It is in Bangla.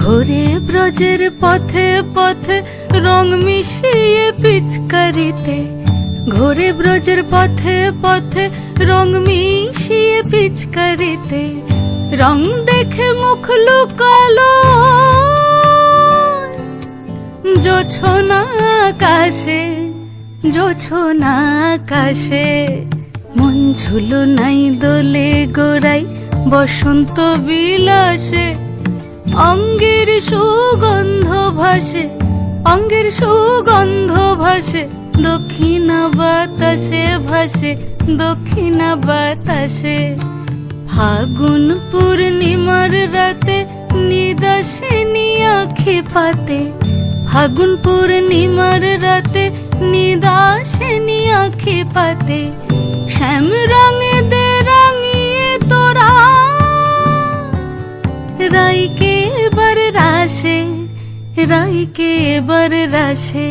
ঘোরে ব্রজের পথে পথে রং মিশিয়ে পিচকারিতে, ঘোরে ব্রজের পথে পথে রং মিশিয়ে পিচকারিতে, রং দেখে মুখ লুকালো জোছনা আকাশে, জোছনা আকাশে। মন ঝুলো নাই দোলে গোড়াই বসন্ত বিলাসে, অঙ্গের সুগন্ধ ভাসে, অঙ্গের সুগন্ধ ভাসে, দক্ষিণা বাতাসে ভাসে, দক্ষিণা বাতাসে। ফাগুন পূর্ণিমার রাতে নিদাসিনী আঁখি পাতে, ফাগুন পূর্ণিমার রাতে নিদাসিনী আঁখি পাতে, শ্যাম রঙে দে রাঙিয়ে তোরা রাইকে এবার রাশে, রাইকে এবার রাশে।